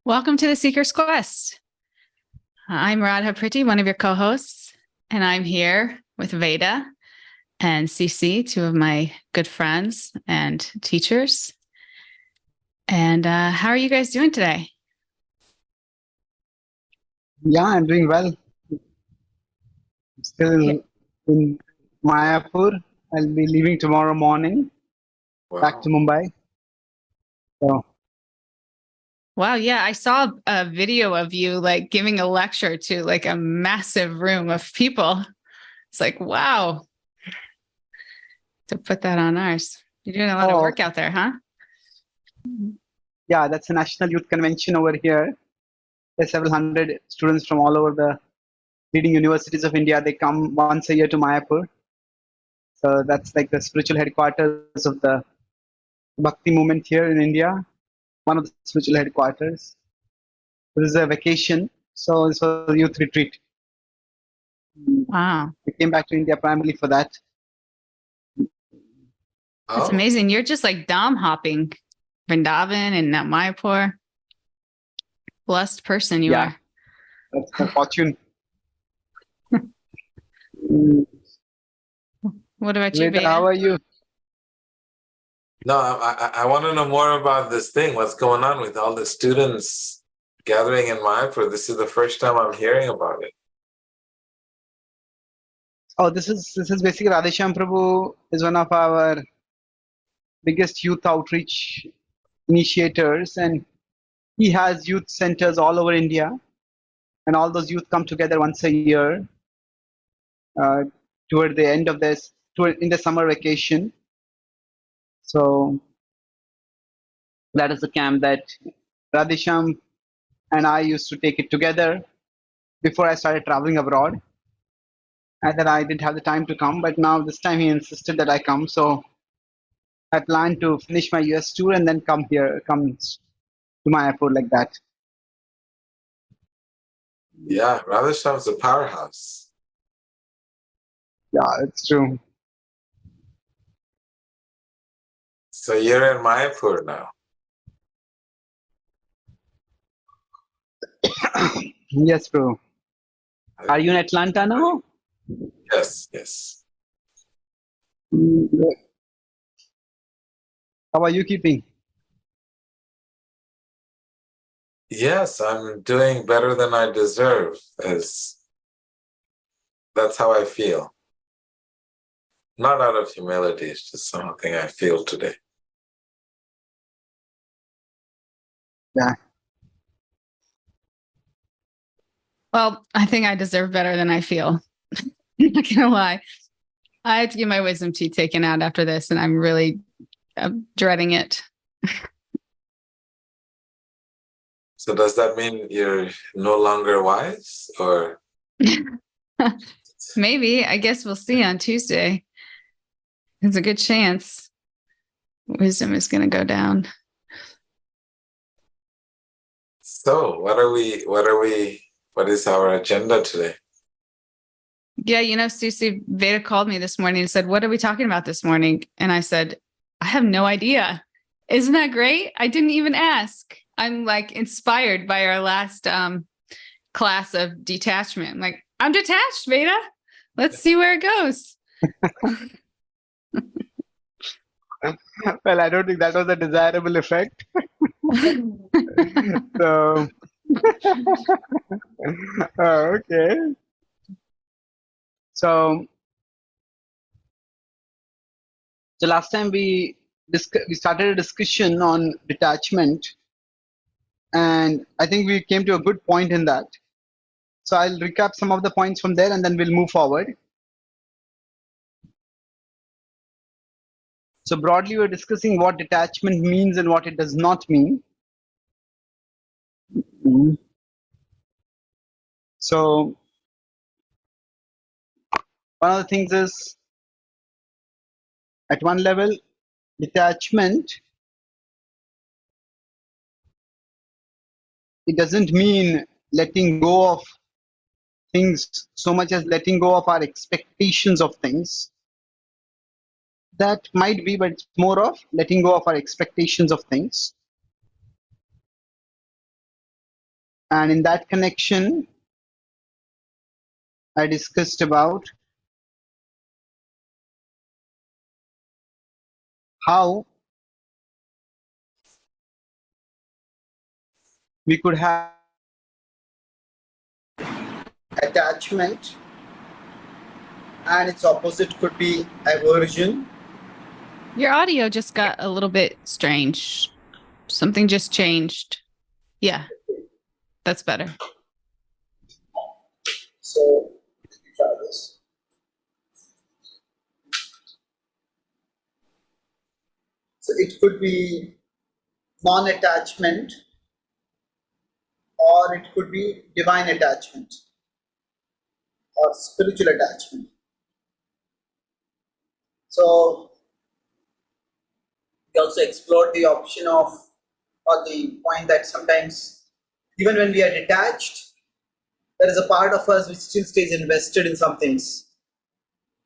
Welcome to the Seeker's Quest. I'm Radha, one of your co-hosts, and I'm here with Veda and CC, two of my good friends and teachers. And how are you guys doing today? Yeah, I'm doing well. Still in Mayapur. I'll be leaving tomorrow morning back to Mumbai. So, Wow, yeah, I saw a video of you like giving a lecture to like a massive room of people. It's like, wow, to put that on ours. You're doing a lot of work out there, huh? yeah, that's a National Youth Convention over here. There's several hundred students from all over the leading universities of India. They come once a year to Mayapur. So that's like the spiritual headquarters of the Bhakti movement here in India. One of the spiritual headquarters. This is a vacation, so this was a youth retreat. Wow. We came back to India primarily for that. That's amazing. You're just like Dham hopping, Vrindavan and now Mayapur. Blessed person you are. That's my fortune. What about you, Veda? How are you? No, I want to know more about this thing. What's going on with all the students gathering in Mayapur? This is the first time I'm hearing about it. Oh, this is basically Radhesham Prabhu is one of our biggest youth outreach initiators, and he has youth centers all over India, and all those youth come together once a year toward the end of in the summer vacation. So that is the camp that Radhesham and I used to take it together before I started traveling abroad. And then I didn't have the time to come, but now this time he insisted that I come. So I plan to finish my US tour and then come to Mayapur like that. Yeah, Radhesham's a powerhouse. Yeah, it's true. So you're in Mayapur now. Yes, bro. Are you in Atlanta now? Yes. How are you keeping? Yes, I'm doing better than I deserve. That's how I feel. Not out of humility, it's just something I feel today. Yeah. Well, I think I deserve better than I feel. I'm not gonna lie. I had to get my wisdom teeth taken out after this, and I'm really dreading it. So does that mean you're no longer wise, or? Maybe. I guess we'll see on Tuesday. There's a good chance wisdom is going to go down. So what is our agenda today? Yeah, Susie, Veda called me this morning and said, "What are we talking about this morning?" And I said, "I have no idea." Isn't that great? I didn't even ask. I'm like inspired by our last class of detachment. I'm like, I'm detached, Veda. Let's see where it goes. Well, I don't think that was a desirable effect. So, okay. So last time we started a discussion on detachment, and I think we came to a good point in that. So I'll recap some of the points from there, and then we'll move forward. So broadly, we're discussing what detachment means and what it does not mean. So one of the things is, at one level, detachment, it doesn't mean letting go of things so much as letting go of our expectations of things. That might be, but it's more of letting go of our expectations of things. And in that connection, I discussed about how we could have attachment, and its opposite could be aversion. Your audio just got a little bit strange. Something just changed. Yeah, that's better. So let me try this. So it could be non-attachment, or it could be divine attachment or spiritual attachment. So we also explored the option of, or the point that sometimes even when we are detached, there is a part of us which still stays invested in some things,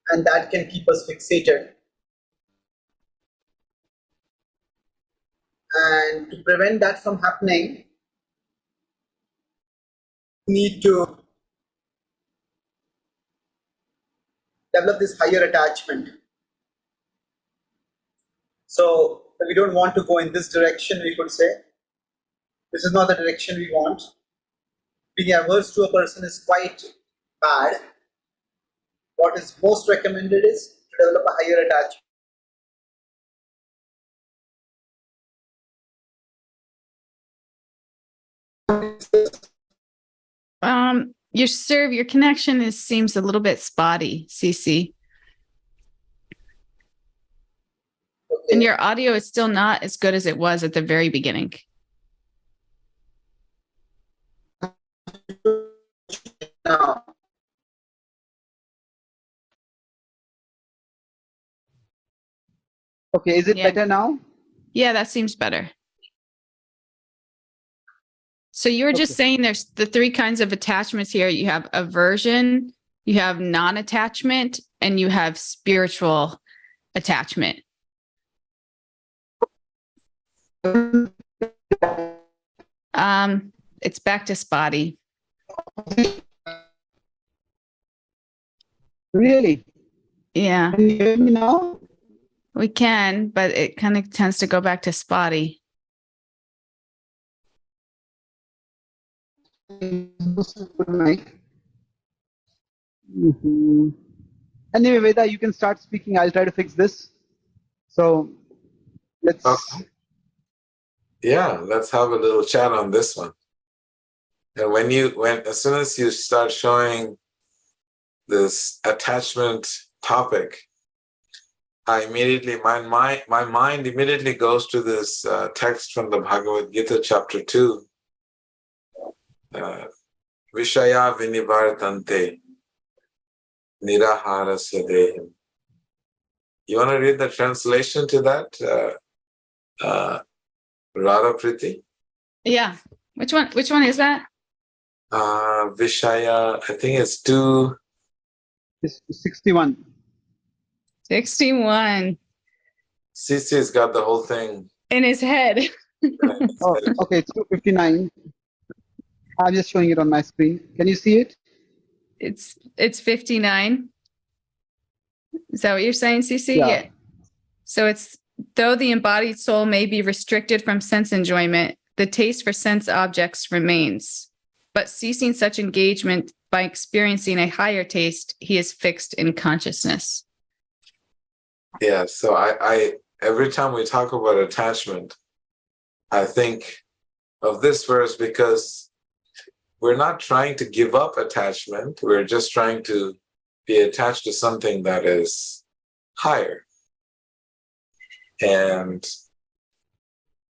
and that can keep us fixated. And to prevent that from happening, we need to develop this higher attachment. So we don't want to go in this direction, we could say. This is not the direction we want. Being averse to a person is quite bad. What is most recommended is to develop a higher attachment. Your connection seems a little bit spotty, CC. Okay. And your audio is still not as good as it was at the very beginning. Now, okay, is it Yeah. better now? Yeah, that seems better. So you were just Okay. saying there's the three kinds of attachments here. You have aversion, you have non-attachment, and you have spiritual attachment. It's back to spotty. Really? Yeah, Can you hear me now? we can, but it kind of tends to go back to spotty. Mm-hmm. Anyway, Veda, you can start speaking. I'll try to fix this. So let's. Okay. Yeah, let's have a little chat on this one. And as soon as you start showing this attachment topic, my mind immediately goes to this text from the Bhagavad-gita, chapter 2. Vishaya vinivartante niraharasya deham. You want to read the translation to that, Radha Priti? Yeah. Which one is that? Vishaya, I think it's 2. It's 61. 61 CC's got the whole thing. in his head. Oh, okay, it's 259. I'm just showing it on my screen. Can you see it? It's 59. Is that what you're saying, CC? Yeah. So it's, though the embodied soul may be restricted from sense enjoyment, the taste for sense objects remains. But ceasing such engagement by experiencing a higher taste, he is fixed in consciousness. Yeah, so I every time we talk about attachment, I think of this verse because we're not trying to give up attachment. We're just trying to be attached to something that is higher. And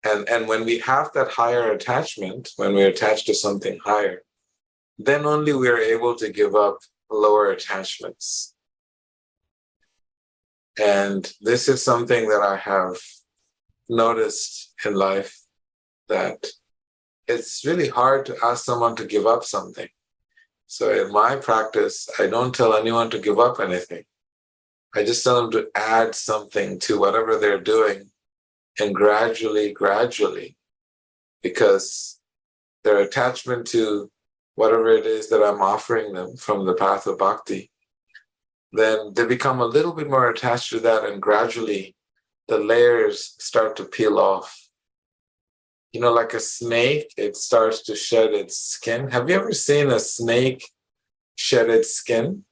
when we have that higher attachment, when we're attached to something higher, then only we are able to give up lower attachments. And this is something that I have noticed in life, that it's really hard to ask someone to give up something. So in my practice, I don't tell anyone to give up anything. I just tell them to add something to whatever they're doing, and gradually, because their attachment to whatever it is that I'm offering them from the path of bhakti, then they become a little bit more attached to that, and gradually the layers start to peel off. You know, like a snake, it starts to shed its skin. Have you ever seen a snake shed its skin?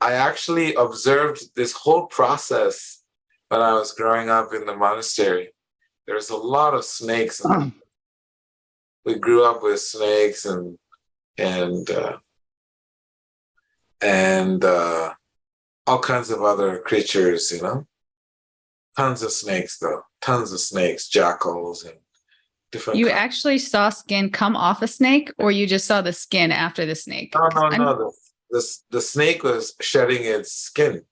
I actually observed this whole process when I was growing up in the monastery. There's a lot of snakes. We grew up with snakes and all kinds of other creatures, you know. Tons of snakes, though. Tons of snakes, jackals, and different. You actually saw skin come off a snake, or you just saw the skin after the snake? No. The snake was shedding its skin.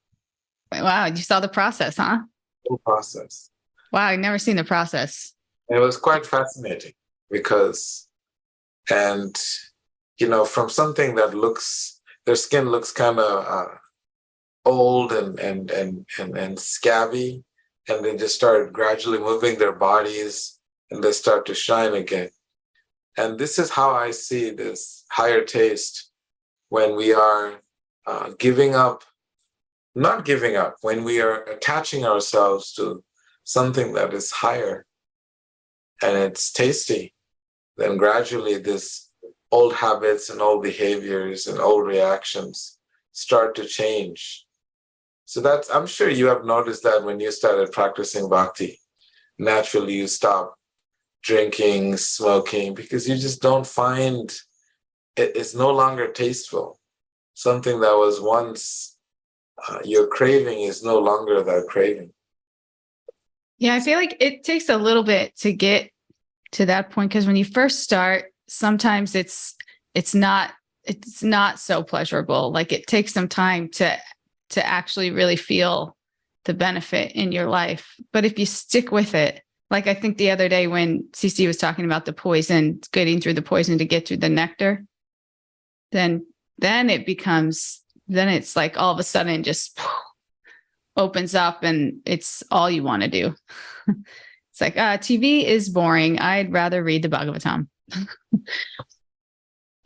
Wow, you saw the process, huh? Whole process. Wow, I've never seen the process. It was quite fascinating because, and you know, from something that looks, their skin looks kind of old and scabby, and they just start gradually moving their bodies, and they start to shine again. And this is how I see this higher taste when we are not giving up, when we are attaching ourselves to something that is higher and it's tasty, then gradually this old habits and old behaviors and old reactions start to change. So that's, I'm sure you have noticed that when you started practicing bhakti, naturally you stop drinking, smoking, because you just don't find it's no longer tasteful. Something that was once your craving is no longer that craving. Yeah, I feel like it takes a little bit to get to that point, because when you first start, sometimes it's not so pleasurable. Like it takes some time to actually really feel the benefit in your life. But if you stick with it, like I think the other day when CC was talking about the poison, getting through the poison to get through the nectar, then it's like all of a sudden just opens up and it's all you want to do. It's like, TV is boring. I'd rather read the Bhagavatam.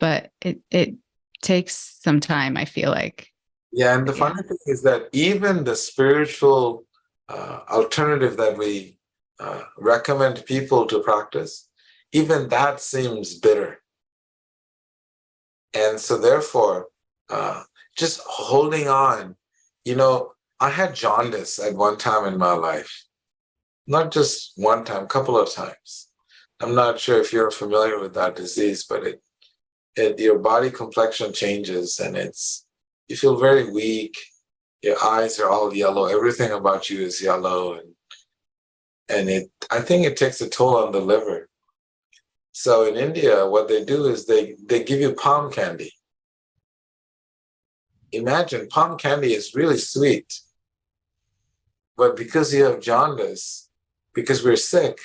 But it takes some time, I feel like. Yeah, and the funny thing is that even the spiritual alternative that we recommend people to practice, even that seems bitter. And so therefore, just holding on, you know, I had jaundice at one time in my life. Not just one time, a couple of times. I'm not sure if you're familiar with that disease, but your body complexion changes and you feel very weak. Your eyes are all yellow. Everything about you is yellow. And I think it takes a toll on the liver. So in India, what they do is they give you palm candy. Imagine, palm candy is really sweet. But because you have jaundice, because we're sick,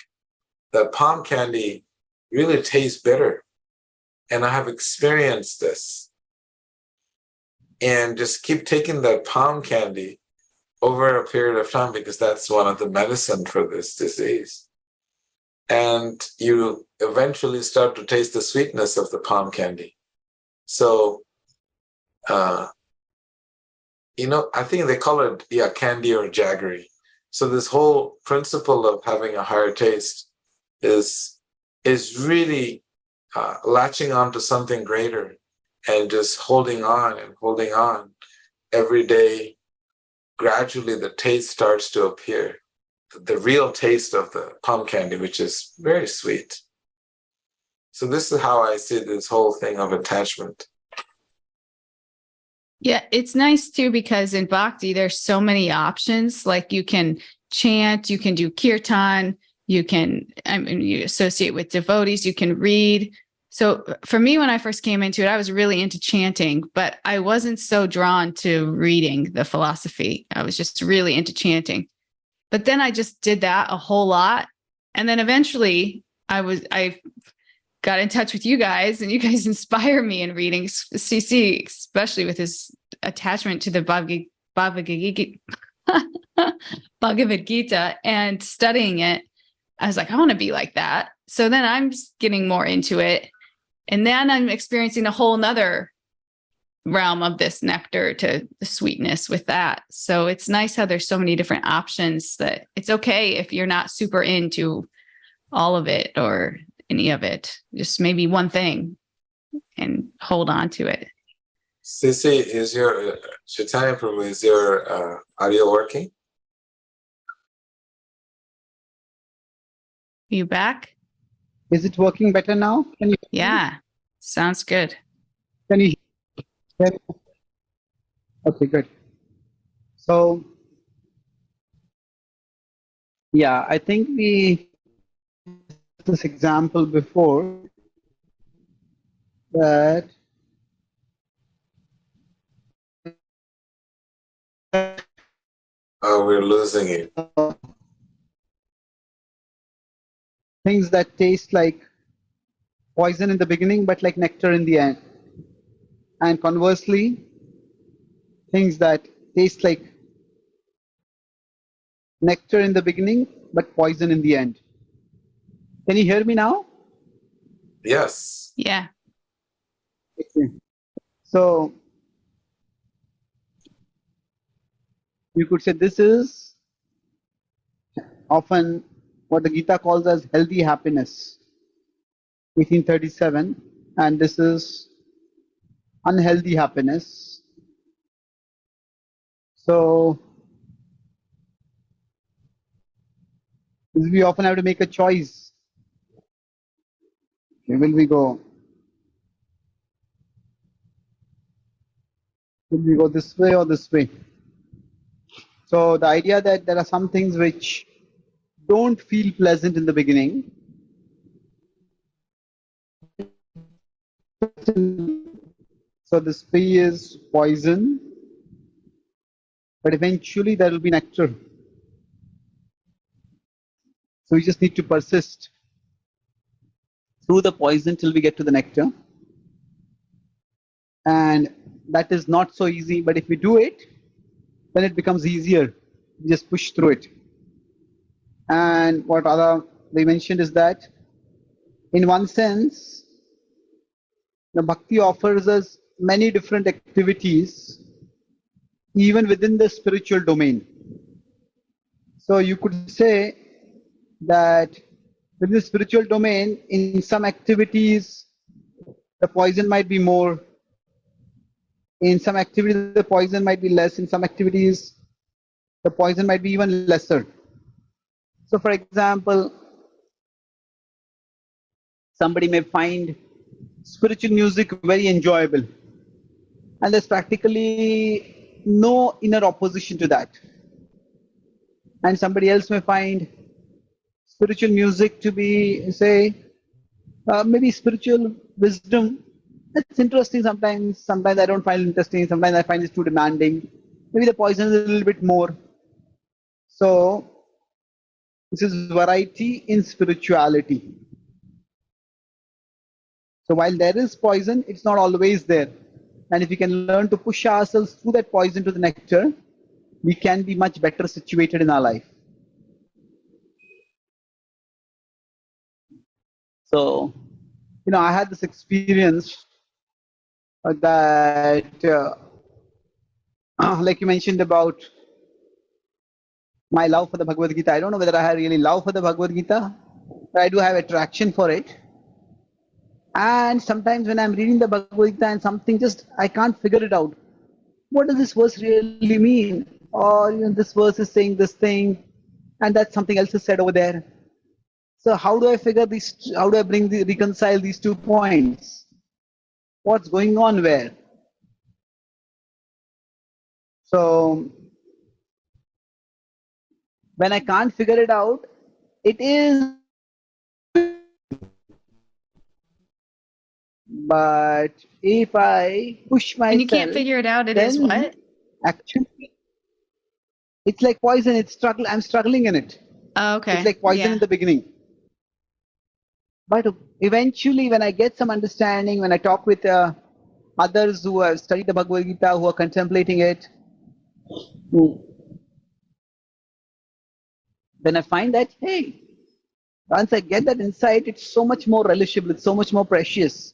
that palm candy really tastes bitter. And I have experienced this. And just keep taking that palm candy over a period of time, because that's one of the medicine for this disease. And you eventually start to taste the sweetness of the palm candy. So, you know, I think they call it, candy or jaggery. So this whole principle of having a higher taste is really latching on to something greater and just holding on every day. Gradually, the taste starts to appear, the real taste of the palm candy, which is very sweet. So this is how I see this whole thing of attachment. Yeah, it's nice too, because in bhakti, there's so many options. Like you can chant, you can do kirtan, you associate with devotees, you can read. So for me, when I first came into it, I was really into chanting, but I wasn't so drawn to reading the philosophy. I was just really into chanting. But then I just did that a whole lot. And then eventually I got in touch with you guys, and you guys inspire me in reading CC, especially with his attachment to the Bhagavad-gita and studying it. I was like, I want to be like that. So then I'm just getting more into it. And then I'm experiencing a whole nother realm of this nectar to the sweetness with that. So it's nice how there's so many different options that it's okay if you're not super into all of it or any of it, just maybe one thing and hold on to it. Sissy, is your Chaitanya Prabhu, is your audio working? You back? Is it working better now? Can you? Yeah, sounds good. Can you hear me? Okay, good. So, yeah, I think we this example before that Oh, we're losing it. things that taste like poison in the beginning but like nectar in the end, and conversely things that taste like nectar in the beginning but poison in the end. Can you hear me now? Yes. Yeah. Okay. So you could say this is often what the Gita calls as healthy happiness, 1837, and this is unhealthy happiness. So we often have to make a choice. Okay, will we go? Will we go this way or this way? So the idea that there are some things which don't feel pleasant in the beginning. So this pea is poison, but eventually there will be nectar. So we just need to persist through the poison till we get to the nectar. And that is not so easy, but if we do it, then it becomes easier. We just push through it. And what they mentioned is that in one sense, the bhakti offers us many different activities even within the spiritual domain. So you could say that within the spiritual domain, in some activities, the poison might be more. In some activities, the poison might be less. In some activities, the poison might be even lesser. So, for example, somebody may find spiritual music very enjoyable, and there's practically no inner opposition to that. And somebody else may find spiritual music to be, say, maybe spiritual wisdom. It's interesting sometimes. Sometimes I don't find it interesting. Sometimes I find it too demanding. Maybe the poison is a little bit more. So this is variety in spirituality. So while there is poison, it's not always there. And if we can learn to push ourselves through that poison to the nectar, we can be much better situated in our life. So, I had this experience that, like you mentioned about my love for the Bhagavad-gita. I don't know whether I have really love for the Bhagavad-gita, but I do have attraction for it. And sometimes when I'm reading the Bhagavad-gita and something just, I can't figure it out. What does this verse really mean? Or this verse is saying this thing, and that something else is said over there. So how do I figure these? How do I reconcile these 2 points? What's going on where? So when I can't figure it out, it is. But if I push myself, And you can't figure it out, it is what? Actually, it's like poison. I'm struggling in it. Oh, okay. It's like poison in the beginning. But eventually, when I get some understanding, when I talk with others who have studied the Bhagavad Gita, who are contemplating it, then I find that, hey, Once I get that insight, it's so much more relishable, it's so much more precious.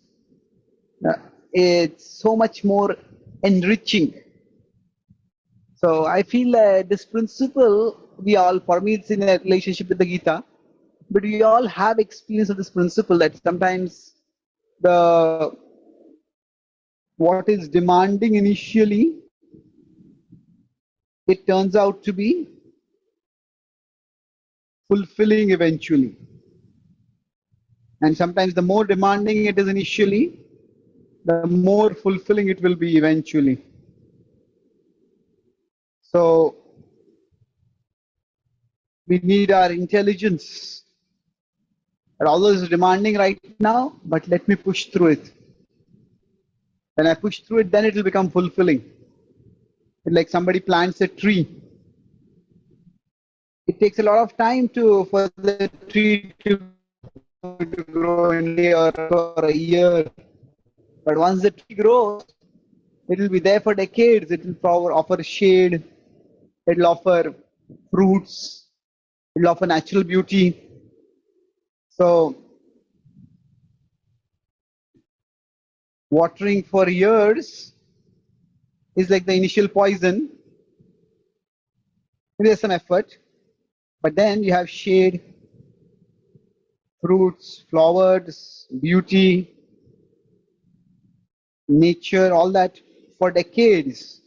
It's so much more enriching. So I feel this principle, for me, it's in a relationship with the Gita, but we all have experience of this principle that sometimes what is demanding initially, it turns out to be fulfilling eventually. And sometimes the more demanding it is initially, the more fulfilling it will be eventually. So we need our intelligence. And although it's demanding right now, but let me push through it. When I push through it, then it will become fulfilling. It's like somebody plants a tree. It takes a lot of time for the tree to grow in a day or for a year. But once the tree grows, it will be there for decades. It will offer shade. It will offer fruits. It will offer natural beauty. So watering for years is like the initial poison. There's some effort, but then you have shade, fruits, flowers, beauty, nature, all that for decades.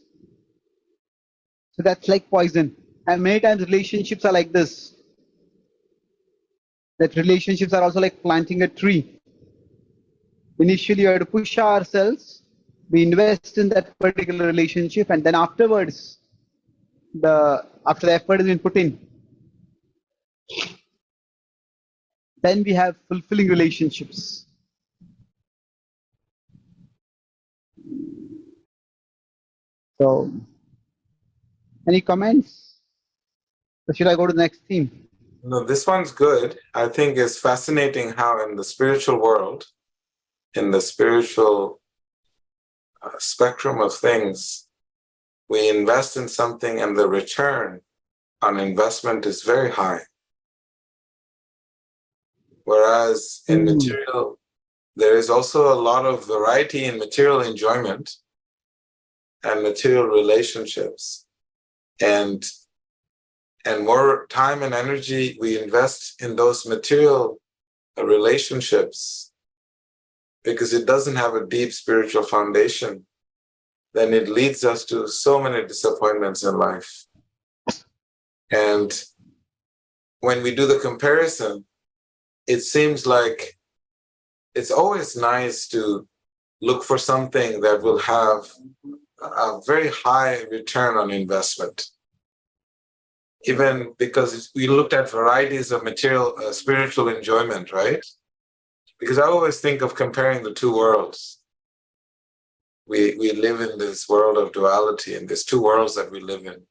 So that's like poison. And many times relationships are like this. That relationships are also like planting a tree. Initially, you have to push ourselves, we invest in that particular relationship, and then afterwards, after the effort has been put in, then we have fulfilling relationships. So, any comments? Or should I go to the next theme? No, this one's good. I think it's fascinating how in the spiritual world, in the spiritual spectrum of things, we invest in something and the return on investment is very high. Whereas in material, there is also a lot of variety in material enjoyment and material relationships. And more time and energy we invest in those material relationships because it doesn't have a deep spiritual foundation, then it leads us to so many disappointments in life. And when we do the comparison, it seems like it's always nice to look for something that will have a very high return on investment. Even because we looked at varieties of material, spiritual enjoyment, right? Because I always think of comparing the two worlds. We live in this world of duality, and there's two worlds that we live in.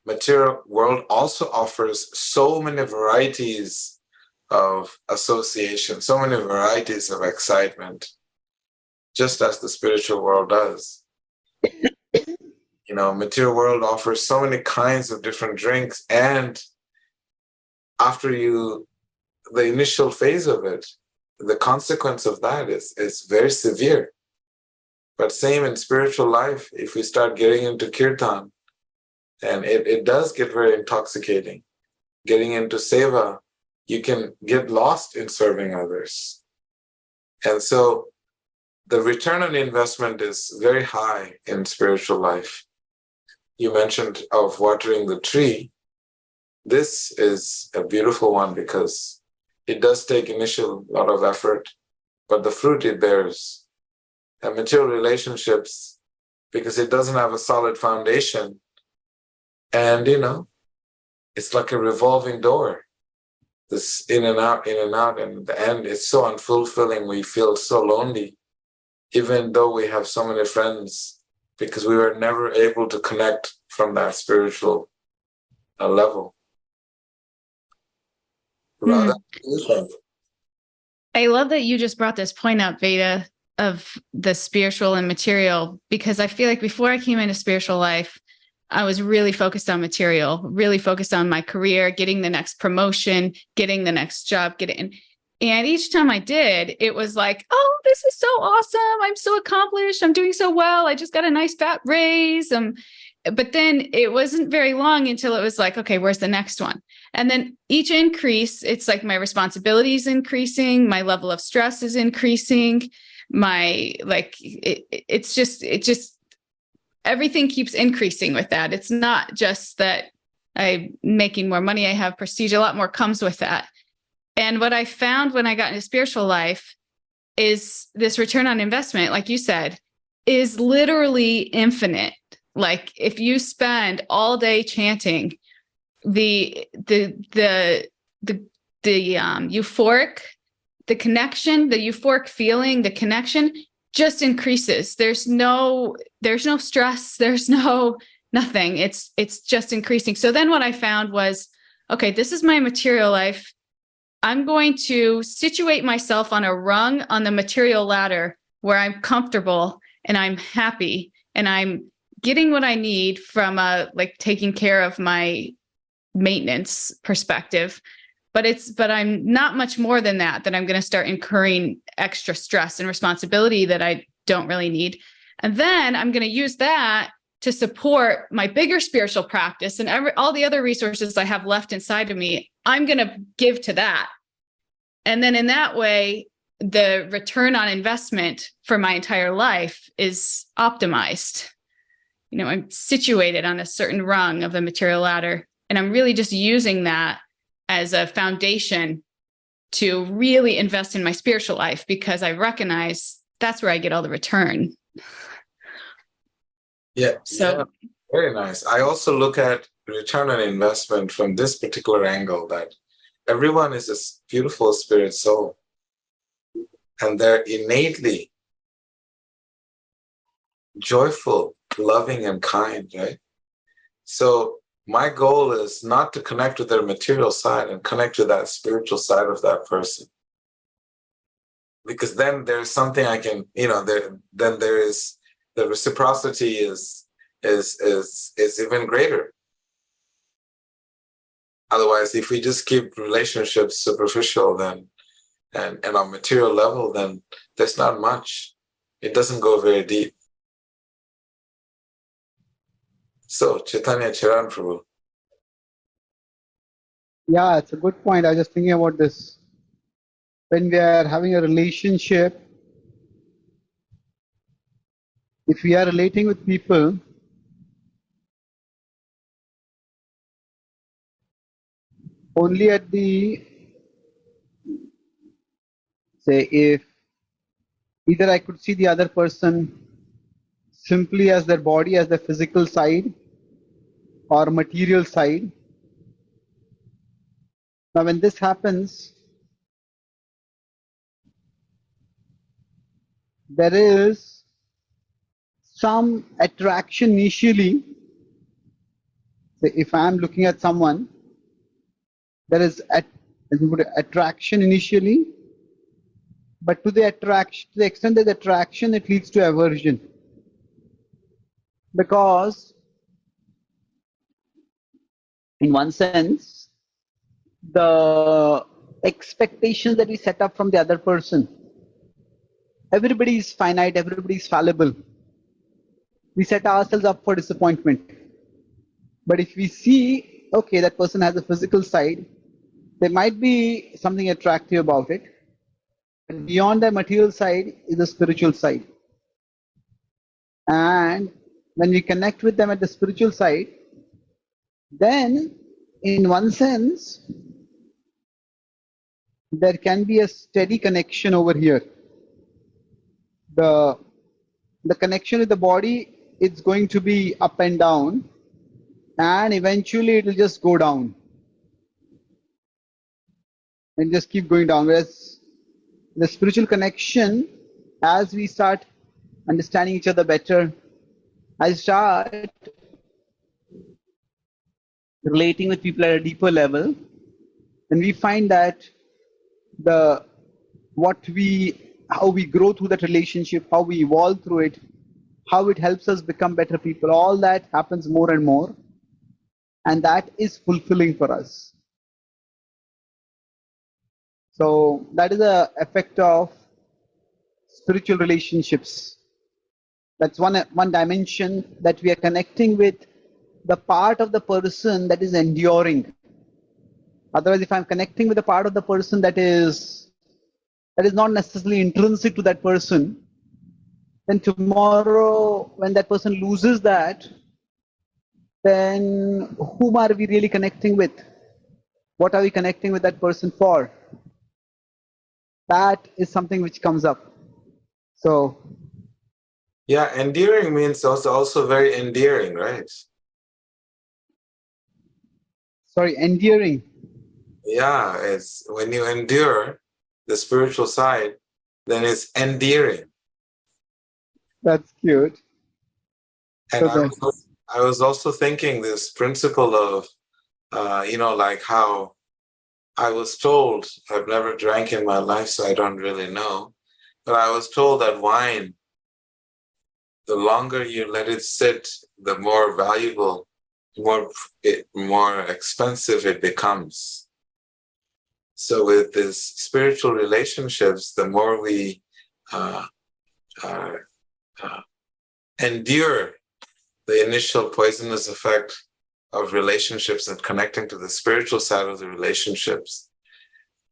Material world also offers so many varieties of association, so many varieties of excitement, just as the spiritual world does. You know, material world offers so many kinds of different drinks, and after the initial phase of it, the consequence of that is very severe. But same in spiritual life, if we start getting into kirtan, and it does get very intoxicating. Getting into seva, you can get lost in serving others. And so the return on investment is very high in spiritual life. You mentioned of watering the tree. This is a beautiful one because it does take initial lot of effort, but the fruit it bears. And material relationships, because it doesn't have a solid foundation. And, you know, it's like a revolving door. This in and out, and at the end, it's so unfulfilling. We feel so lonely, even though we have so many friends, because we were never able to connect from that spiritual level. Radha, I love that you just brought this point up, Veda, of the spiritual and material, because I feel like before I came into spiritual life, I was really focused on material, really focused on my career, getting the next promotion, getting the next job, and each time I did, it was like, oh, this is so awesome. I'm so accomplished. I'm doing so well. I just got a nice fat raise. But then it wasn't very long until it was like, okay, where's the next one? And then each increase, it's like my responsibility is increasing. My level of stress is increasing. It's just everything keeps increasing with that. It's not just that I'm making more money. I have prestige. A lot more comes with that. And what I found when I got into spiritual life is this return on investment, like you said, is literally infinite. Like if you spend all day chanting, the euphoric, the connection, the euphoric feeling, the connection just increases. There's no stress. There's nothing. It's just increasing. So then what I found was, okay, this is my material life. I'm going to situate myself on a rung on the material ladder where I'm comfortable and I'm happy and I'm getting what I need from taking care of my maintenance perspective. But I'm not much more than that I'm going to start incurring extra stress and responsibility that I don't really need. And then I'm going to use that to support my bigger spiritual practice and all the other resources I have left inside of me. I'm going to give to that. And then in that way, the return on investment for my entire life is optimized. I'm situated on a certain rung of the material ladder, and I'm really just using that as a foundation to really invest in my spiritual life because I recognize that's where I get all the return. Yeah. So yeah, very nice. I also look at return on investment from this particular angle, that everyone is a beautiful spirit soul, and they're innately joyful, loving, and kind, right? So my goal is not to connect with their material side and connect with that spiritual side of that person, because then there's something I can, then there is the reciprocity is even greater. Otherwise, if we just keep relationships superficial, then and on material level, then there's not much. It doesn't go very deep. So, Chaitanya Charan Prabhu. Yeah, it's a good point. I was just thinking about this. When we are having a relationship, if we are relating with people, only at if either I could see the other person simply as their body, as their physical side or material side. Now, when this happens, there is some attraction initially. So if I am looking at someone, there is attraction initially, but to the extent there's attraction, it leads to aversion. Because in one sense, the expectations that we set up from the other person, everybody is finite, everybody is fallible. We set ourselves up for disappointment. But if we see, okay, that person has a physical side, there might be something attractive about it. And beyond the material side is the spiritual side. And when we connect with them at the spiritual side, then in one sense, there can be a steady connection over here. The connection with the body, it's going to be up and down, and eventually it will just go down and just keep going down. Whereas the spiritual connection, as we start understanding each other better, I start relating with people at a deeper level, and we find that how we grow through that relationship, how we evolve through it, how it helps us become better people. All that happens more and more, and that is fulfilling for us. So that is the effect of spiritual relationships. That's one dimension, that we are connecting with the part of the person that is enduring. Otherwise, if I'm connecting with the part of the person that is not necessarily intrinsic to that person, then tomorrow when that person loses that, then whom are we really connecting with? What are we connecting with that person for? That is something which comes up. So Yeah, endearing means also very endearing, right? sorry, endearing. Yeah, it's when you endure the spiritual side, then it's endearing. That's cute. And So I was also thinking this principle of, like how I was told, I've never drank in my life, so I don't really know, but I was told that wine, the longer you let it sit, the more valuable, more expensive it becomes. So with these spiritual relationships, the more we uh, uh, endure the initial poisonous effect of relationships and connecting to the spiritual side of the relationships,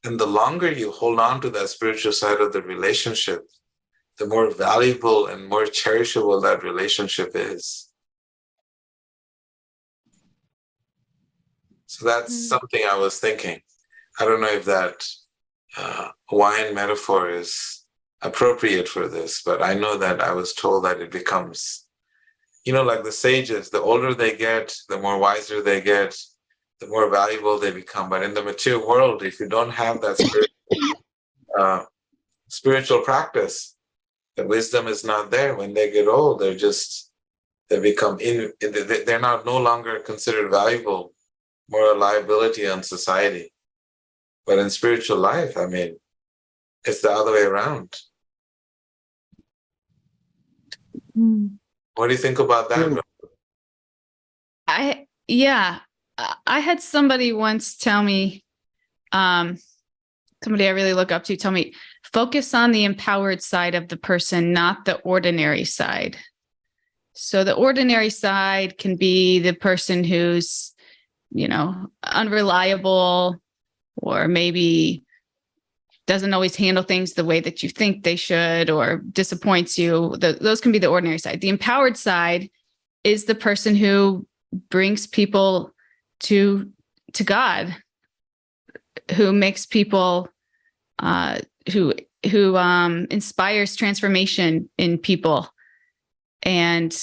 and the longer you hold on to that spiritual side of the relationship, the more valuable and more cherishable that relationship is. So that's something I was thinking. I don't know if that wine metaphor is appropriate for this, but I know that I was told that it becomes, like the sages, the older they get, the more wiser they get, the more valuable they become. But in the material world, if you don't have that spiritual practice, the wisdom is not there. When they get old, they're not no longer considered valuable, more a liability on society. But in spiritual life, I mean, it's the other way around. What do you think about that? I had somebody once tell me, somebody I really look up to tell me, focus on the empowered side of the person, not the ordinary side. So the ordinary side can be the person who's, unreliable, or maybe doesn't always handle things the way that you think they should, or disappoints you. Those can be the ordinary side. The empowered side is the person who brings people to God, who makes people, who inspires transformation in people, and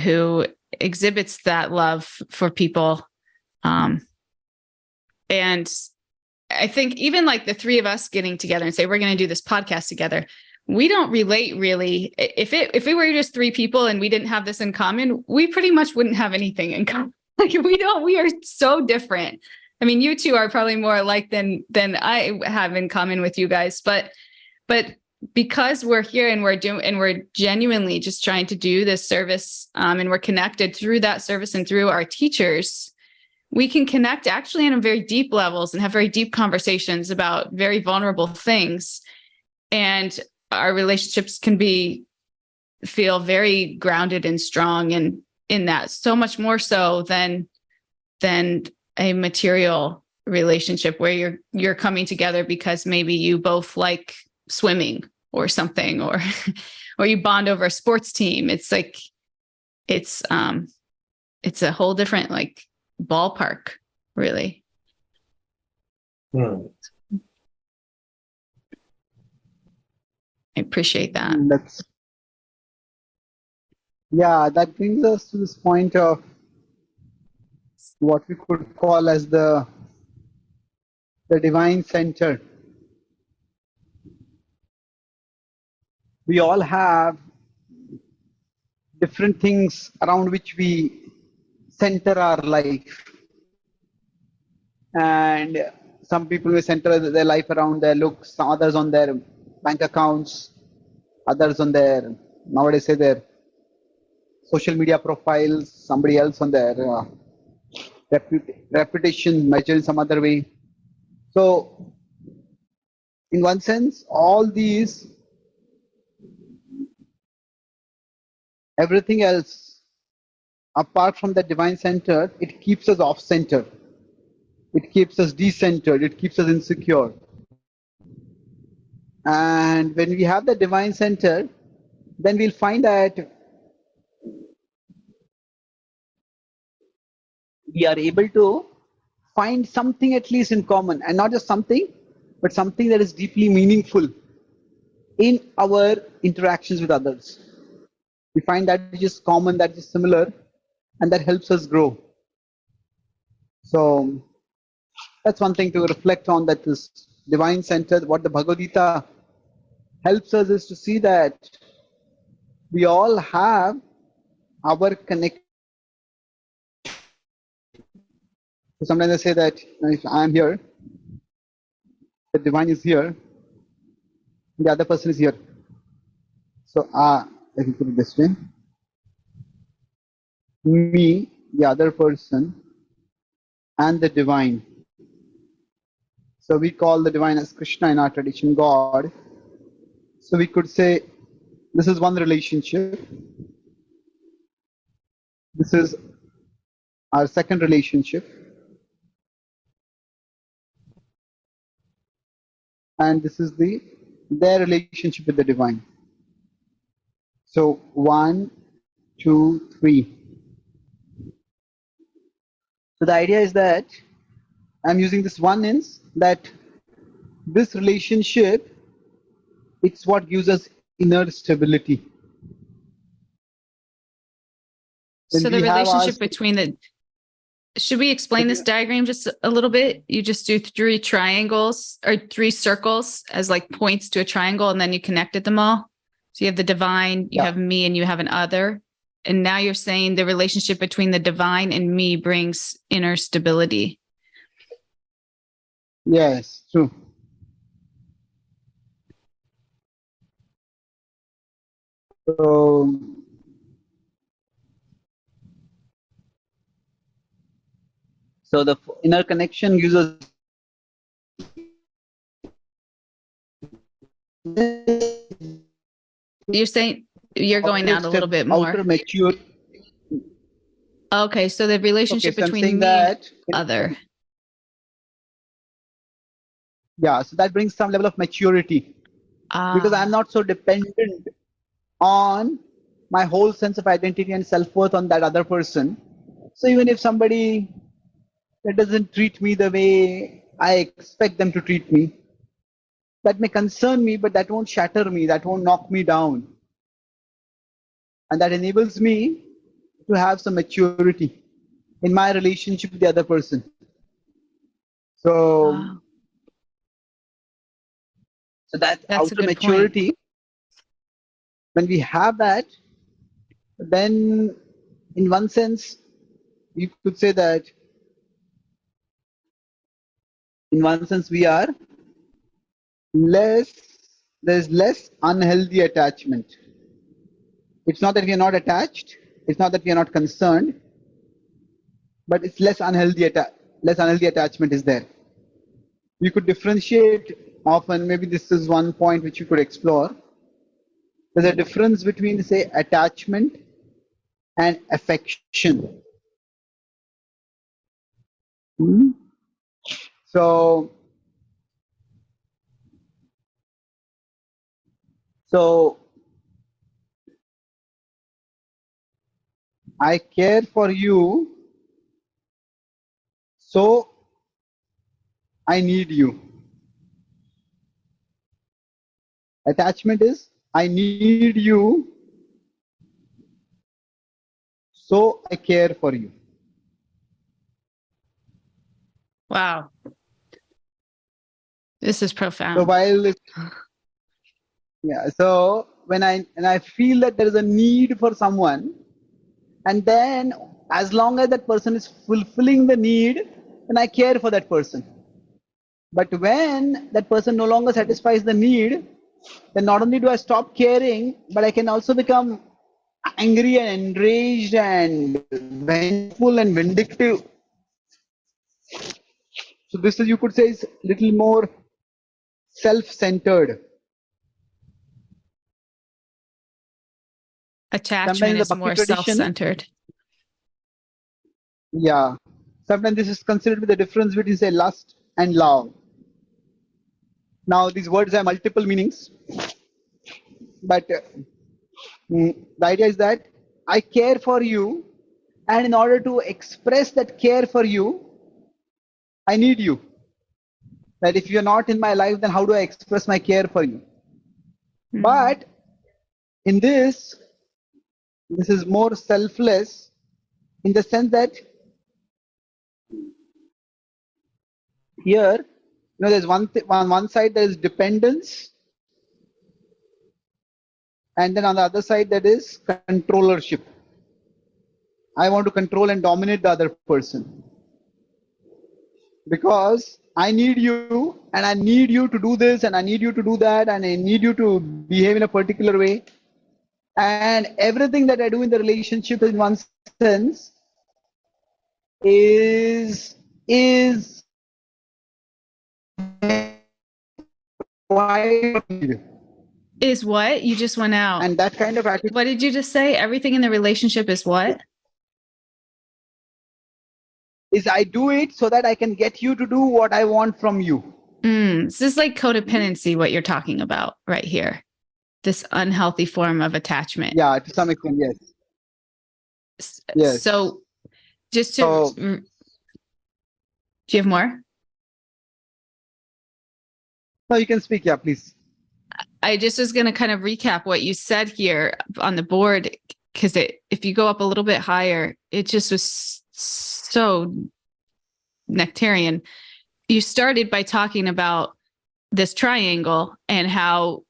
who exhibits that love for people. And I think even like the three of us getting together and say, we're going to do this podcast together, we don't relate really. If it were just three people and we didn't have this in common, we pretty much wouldn't have anything in common. Like we are so different. I mean, you two are probably more alike than I have in common with you guys, but because we're here and we're genuinely just trying to do this service, and we're connected through that service and through our teachers, we can connect actually on a very deep levels and have very deep conversations about very vulnerable things. And our relationships can feel very grounded and strong, and in that, so much more so than a material relationship where you're coming together because maybe you both like swimming or something, or you bond over a sports team. It's like it's a whole different like ballpark, really. I appreciate that. That brings us to this point of what we could call as the divine center. We all have different things around which we center our life. And some people will center their life around their looks, some others on their bank accounts, others on their, nowadays say, their social media profiles, somebody else on their reputation measured in some other way. So, in one sense, all these, everything else, apart from the divine center, it keeps us off center. It keeps us decentered. It keeps us insecure. And when we have the divine center, then we'll find that we are able to find something at least in common, and not just something, but something that is deeply meaningful in our interactions with others. We find that is just common, that is similar, and that helps us grow. So that's one thing to reflect on, that this divine center, what the Bhagavad-gita helps us is to see that we all have our connection. So sometimes I say that if I'm here, the divine is here, the other person is here. So let me put it this way. Me, the other person, and the divine. So we call the divine as Krishna in our tradition, God. So we could say this is one relationship. This is our second relationship. And this is their relationship with the divine. So 1, 2, 3. So the idea is that I'm using this oneness, that this relationship, it's what gives us inner stability. So the relationship between the, should we explain this diagram just a little bit? You just do 3 triangles or 3 circles as like points to a triangle, and then you connected them all. So you have the divine, you have me, and you have an other. And now you're saying the relationship between the divine and me brings inner stability. Yes, true. So the inner connection gives us You're saying you're going out a little bit more. Outer mature. Okay, so the relationship between me and other. Yeah, so that brings some level of maturity. Because I'm not so dependent on my whole sense of identity and self-worth on that other person. So even if somebody that doesn't treat me the way I expect them to treat me, that may concern me, but that won't shatter me, that won't knock me down. And that enables me to have some maturity in my relationship with the other person. So, so that's outer maturity. Point. When we have that, then in one sense, you could say that in one sense we are there's less unhealthy attachment. It's not that we are not attached, it's not that we are not concerned, but it's less unhealthy attachment is there. You could differentiate often, maybe this is one point which you could explore. There's a difference between, say, attachment and affection. So I care for you, so I need you. Attachment is I need you, so I care for you. Wow. This is profound. So while so when I feel that there is a need for someone, and then as long as that person is fulfilling the need, then I care for that person. But when that person no longer satisfies the need, then not only do I stop caring, but I can also become angry and enraged and vengeful and vindictive. So this is, you could say, is little more self-centered. Attachment Sometimes the is Bhakti more tradition, self-centered. yeah. Sometimes this is considered with the difference between, say, lust and love. Now these words have multiple meanings, but the idea is that I care for you, and in order to express that care for you, I need you. That if you're not in my life, then how do I express my care for you? But in this is more selfless in the sense that here, there's on one side there is dependence, and then on the other side that is controllership. I want to control and dominate the other person because I need you, and I need you to do this, and I need you to do that, and I need you to behave in a particular way. And everything that I do in the relationship, in one sense, is Is what? You just went out. And that kind of attitude. What did you just say? Everything in the relationship is what? Is I do it so that I can get you to do what I want from you. This is like codependency, what you're talking about right here. This unhealthy form of attachment. Yeah, to some extent, yes. Yes. So just to, do you have more? No, you can speak. Yeah, please. I just was going to kind of recap what you said here on the board, because if you go up a little bit higher, it just was so nectarian. You started by talking about this triangle and how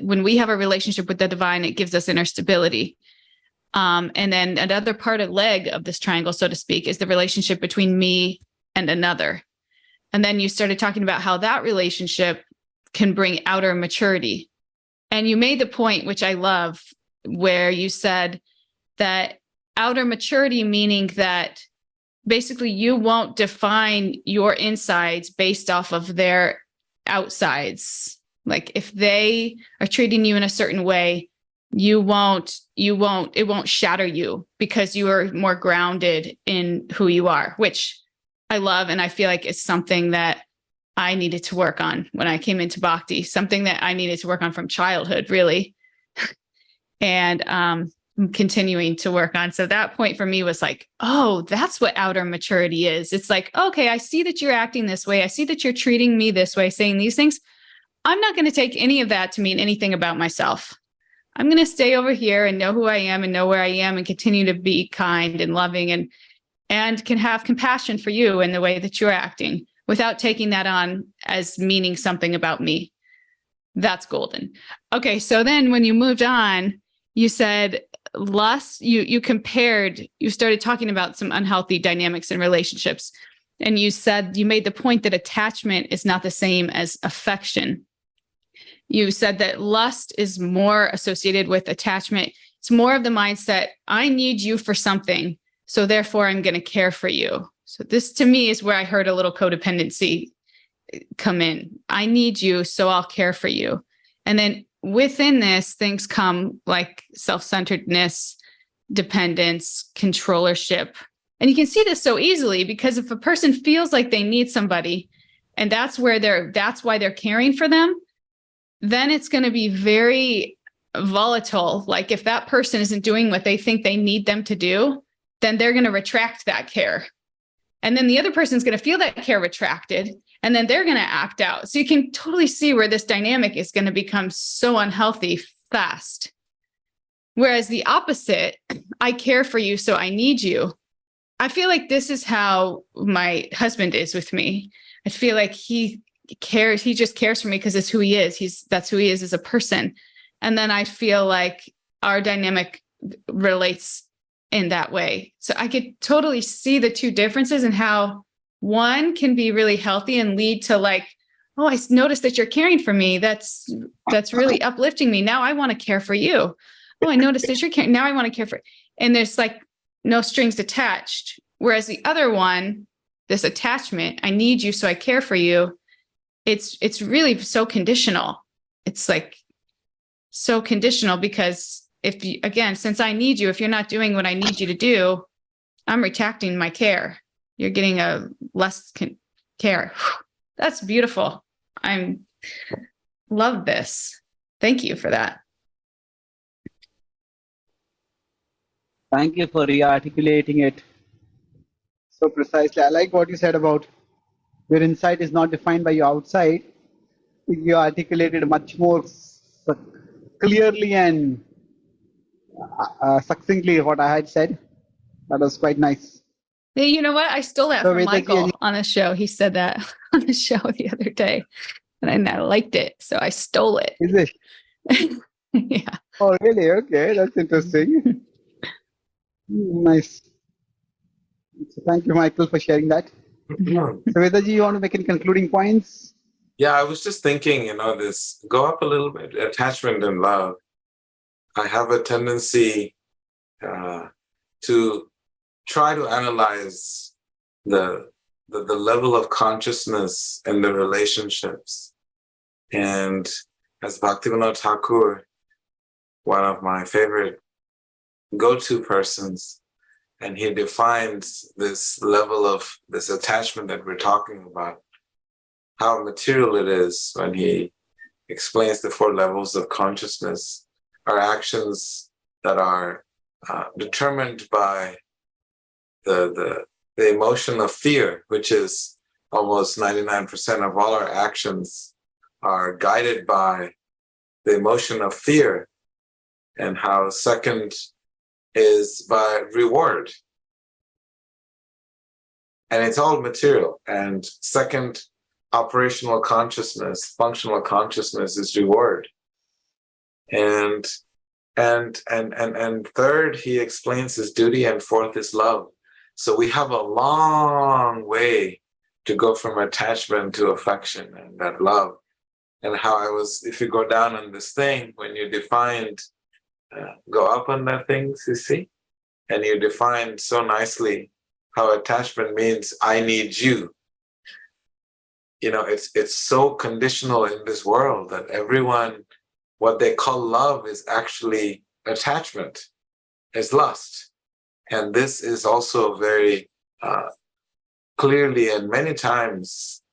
when we have a relationship with the divine, it gives us inner stability. And then another part of leg of this triangle, so to speak, is the relationship between me and another. And then you started talking about how that relationship can bring outer maturity. And you made the point, which I love, where you said that outer maturity, meaning that basically you won't define your insides based off of their outsides. Like if they are treating you in a certain way, it won't shatter you because you are more grounded in who you are, which I love. And I feel like it's something that I needed to work on when I came into Bhakti, something that I needed to work on from childhood, really. And I'm continuing to work on. So that point for me was like, oh, that's what outer maturity is. It's like, okay, I see that you're acting this way. I see that you're treating me this way, saying these things. I'm not going to take any of that to mean anything about myself. I'm going to stay over here and know who I am and know where I am and continue to be kind and loving and can have compassion for you in the way that you're acting without taking that on as meaning something about me. That's golden. Okay, so then when you moved on, you said lust, you started talking about some unhealthy dynamics in relationships. And you said, you made the point that attachment is not the same as affection. You said that lust is more associated with attachment. It's more of the mindset, I need you for something, so therefore I'm going to care for you. So this to me is where I heard a little codependency come in. I need you, so I'll care for you. And then within this, things come like self-centeredness, dependence, controllership. And you can see this so easily because if a person feels like they need somebody, and that's why they're caring for them, then it's going to be very volatile. Like if that person isn't doing what they think they need them to do, then they're going to retract that care. And then the other person's going to feel that care retracted, and then they're going to act out. So you can totally see where this dynamic is going to become so unhealthy fast. Whereas the opposite, I care for you, so I need you. I feel like this is how my husband is with me. I feel like he cares. He just cares for me because it's who he is. That's who he is as a person. And then I feel like our dynamic relates in that way. So I could totally see the two differences and how one can be really healthy and lead to like, oh, I noticed that you're caring for me. That's really uplifting me. Now I want to care for you. oh, I noticed that you're caring. Now I want to care for it. And there's like no strings attached. Whereas the other one, this attachment, I need you, so I care for you. It's really so conditional. It's like so conditional because if you, again, since I need you, if you're not doing what I need you to do, I'm retracting my care. You're getting a less care. That's beautiful. I love this. Thank you for that. Thank you for re-articulating it so precisely. I like what you said about your insight is not defined by your outside. You articulated much more clearly and succinctly what I had said. That was quite nice. Hey, you know what? I stole that So from Vedaji, Michael on a show. He said that on the show the other day, and I liked it, so I stole it. Is it? Yeah. Oh, really? Okay, that's interesting. Nice. So thank you, Michael, for sharing that. So Vedaji, you want to make any concluding points? Yeah, I was just thinking, this go up a little bit, attachment and love. I have a tendency to try to analyze the level of consciousness in the relationships. And as Bhaktivinoda Thakur, one of my favorite go-to persons, and he defines this level of this attachment that we're talking about, how material it is when he explains the 4 levels of consciousness are actions that are determined by the emotion of fear, which is almost 99% of all our actions are guided by the emotion of fear, and how second is by reward. And it's all material. And second, operational consciousness, functional consciousness is reward. And third, he explains his duty, and fourth is love. So we have a long way to go from attachment to affection and that love. And how if you go down on this thing, when you defined, go up on that thing, you see? And you defined so nicely how attachment means I need you. It's so conditional in this world that everyone, what they call love is actually attachment, is lust. And this is also very clearly and many times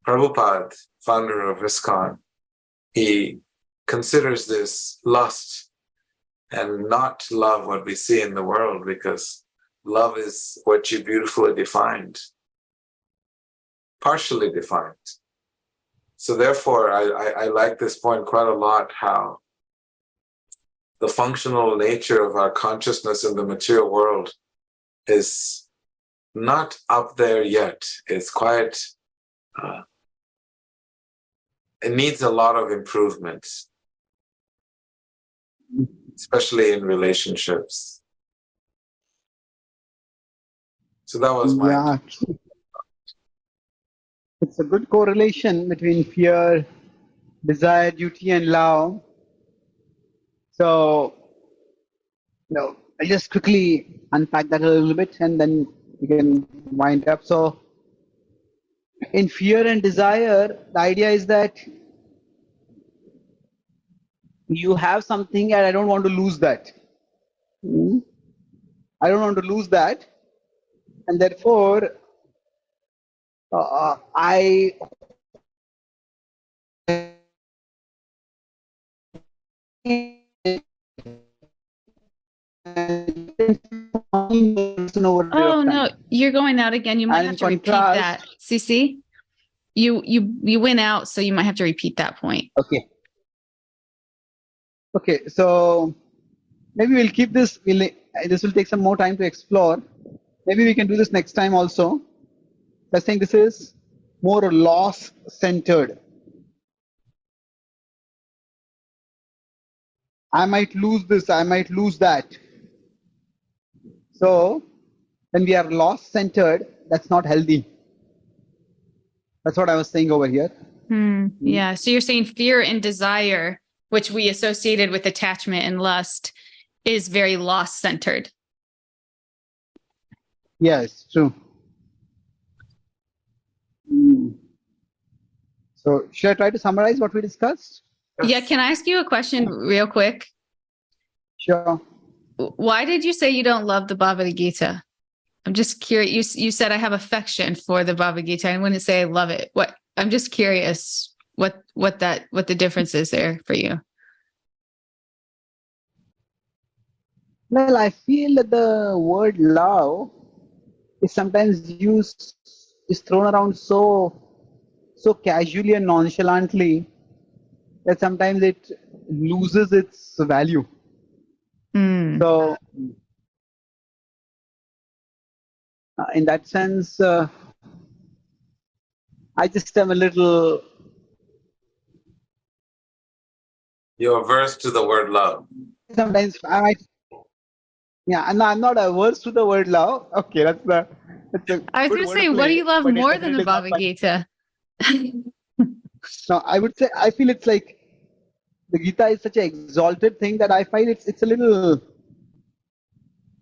Prabhupada, founder of ISKCON, he considers this lust and not love what we see in the world, because love is what you beautifully defined, partially defined. So therefore, I like this point quite a lot, how the functional nature of our consciousness in the material world is not up there yet. It's quite, it needs a lot of improvement, especially in relationships. So that was my... Yeah. It's a good correlation between fear, desire, duty, and love. So, I'll just quickly unpack that a little bit and then we can wind up. So, in fear and desire, the idea is that you have something and I don't want to lose that. I don't want to lose that. And therefore, I Oh no, you're going out again. You might have to repeat that. CC, you went out, so you might have to repeat that point. Okay, so maybe we'll keep this. This will take some more time to explore. Maybe we can do this next time also. I think this is more loss-centered. I might lose this, I might lose that. So when we are loss-centered, that's not healthy. That's what I was saying over here. Yeah. So you're saying fear and desire, which we associated with attachment and lust, is very loss-centered. Yes, true. Mm. So should I try to summarize what we discussed? Yeah, can I ask you a question real quick? Sure. Why did you say you don't love the Bhagavad-gita? I'm just curious. You said I have affection for the Bhagavad-gita. I wouldn't say I love it. What? I'm just curious what the difference is there for you. Well, I feel that the word love is sometimes is thrown around so casually and nonchalantly that sometimes it loses its value. So in that sense, I just am a little. You're averse to the word love. Sometimes yeah, and I'm not averse to the word love. Okay, that's a I was going to say, what do you love more than the Bhagavad-gita? No, I would say I feel it's like the Gita is such an exalted thing that I find it's a little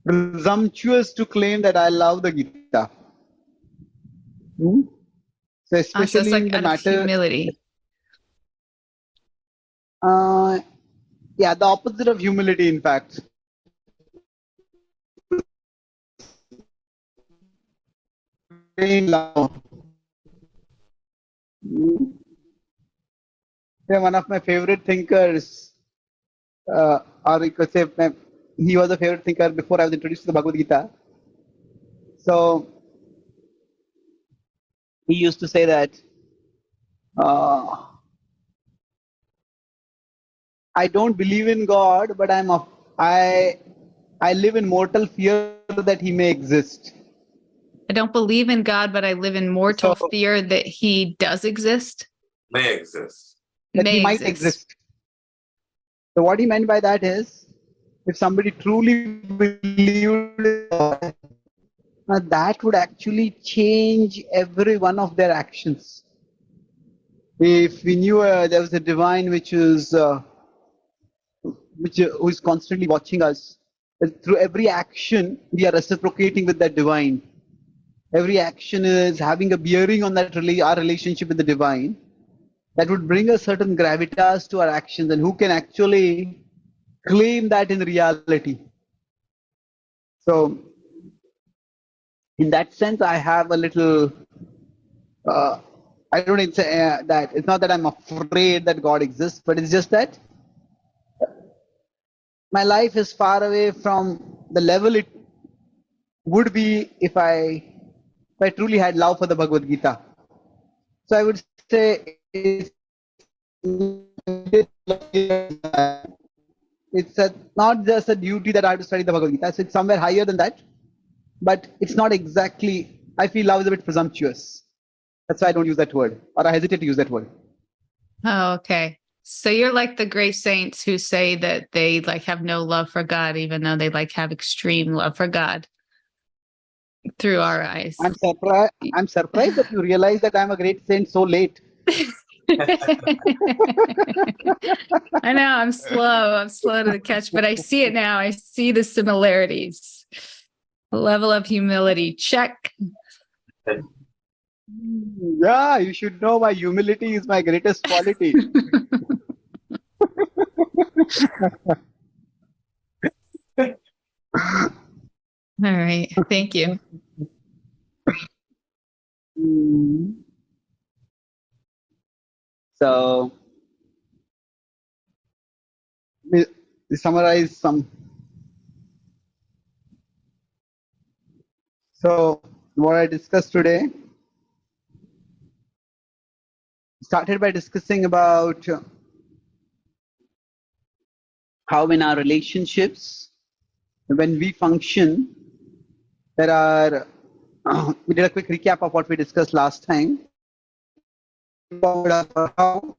presumptuous to claim that I love the Gita. So especially So it's like in the out of matter, humility. Yeah, the opposite of humility, in fact. Love. Yeah, one of my favorite thinkers, or you could say he was a favorite thinker before I was introduced to the Bhagavad-gita. So he used to say that I don't believe in God, but I live in mortal fear that He may exist. I don't believe in God, but I live in mortal fear that He does exist. May exist. That He might exist. So what he meant by that is, if somebody truly believed in God, that would actually change every one of their actions. If we knew there was a divine who is constantly watching us, through every action we are reciprocating with that divine. Every action is having a bearing on that our relationship with the divine. That would bring a certain gravitas to our actions, and who can actually claim that in reality. So in that sense, I have a little, I don't say that, it's not that I'm afraid that God exists, but it's just that my life is far away from the level it would be if I truly had love for the Bhagavad-gita. So I would say it's not just a duty that I have to study the Bhagavad-gita. So it's somewhere higher than that, but it's not exactly. I feel love is a bit presumptuous. That's why I don't use that word, or I hesitate to use that word. Oh, okay. So you're like the great saints who say that they like have no love for God, even though they like have extreme love for God through our eyes. I'm surprised that you realize that I'm a great saint so late. I know I'm slow to the catch, but I see it now. I see the similarities. Level of humility, check. Yeah, you should know my humility is my greatest quality. All right, thank you. So, we summarize some. So, what I discussed today started by discussing about how in our relationships, when we function, there are, we did a quick recap of what we discussed last time. How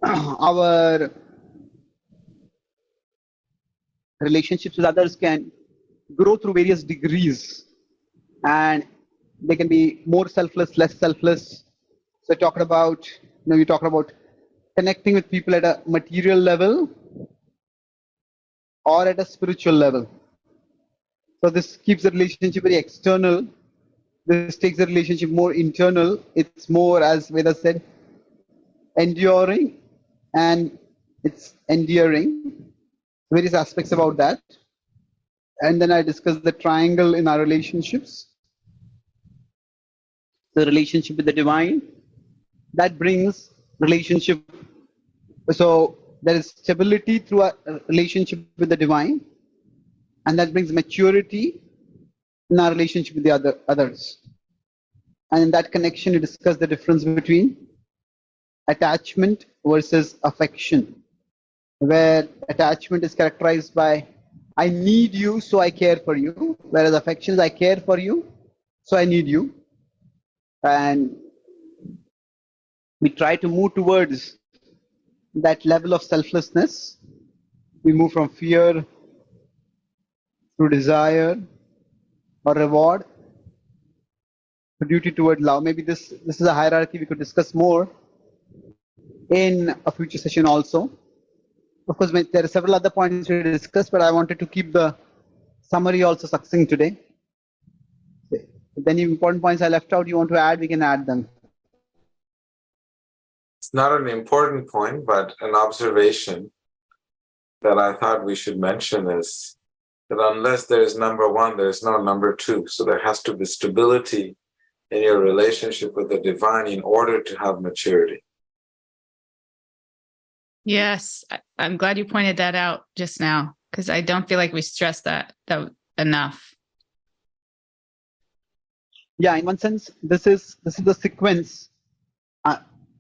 our relationships with others can grow through various degrees, and they can be more selfless, less selfless. So we talked about connecting with people at a material level or at a spiritual level. So this keeps the relationship very external. This takes the relationship more internal. It's more, as Veda said, enduring, and it's endearing. Various aspects about that. And then I discussed the triangle in our relationships. The relationship with the divine, that brings relationship. So there is stability through a relationship with the divine, and that brings maturity in our relationship with the others. And in that connection, we discuss the difference between attachment versus affection, where attachment is characterized by I need you, so I care for you, whereas affection is I care for you, so I need you. And we try to move towards that level of selflessness. We move from fear to desire or reward to duty toward love. Maybe this is a hierarchy we could discuss more in a future session also. Of course, there are several other points to discuss, but I wanted to keep the summary also succinct today. If any important points I left out you want to add, we can add them. It's not an important point, but an observation that I thought we should mention is that unless there is number one, there is no number two. So there has to be stability in your relationship with the divine in order to have maturity. Yes, I'm glad you pointed that out just now, because I don't feel like we stress that enough. Yeah, in one sense, this is the sequence.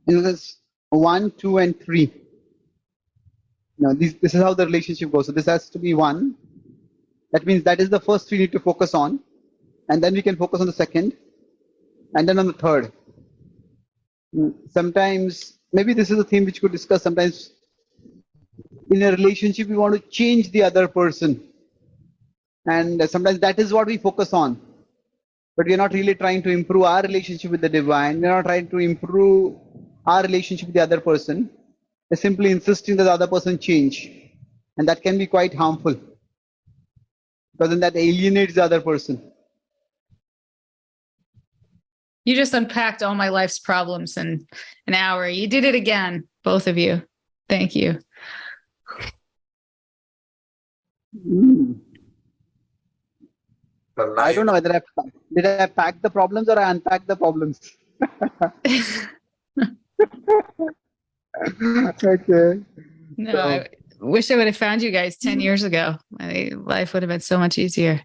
In this 1, 2, and 3. This is how the relationship goes. So this has to be 1. That means that is the first we need to focus on, and then we can focus on the second, and then on the third. Sometimes, maybe this is a theme which we could discuss. Sometimes in a relationship, we want to change the other person, and sometimes that is what we focus on. But we are not really trying to improve our relationship with the divine. We are not trying to improve our relationship with the other person. We're simply insisting that the other person change. And that can be quite harmful, because then that alienates the other person. You just unpacked all my life's problems in an hour. You did it again, both of you. Thank you. I don't know whether did I pack the problems or I unpack the problems. Okay. No, I wish I would have found you guys 10 years ago. My life would have been so much easier.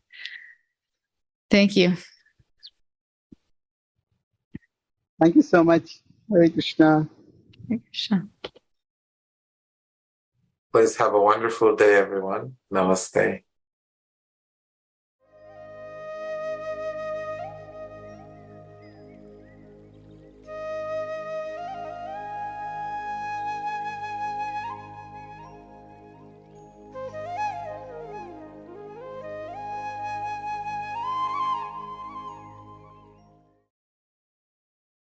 Thank you. Thank you so much. Hare Krishna. Hare Krishna. Please have a wonderful day, everyone. Namaste.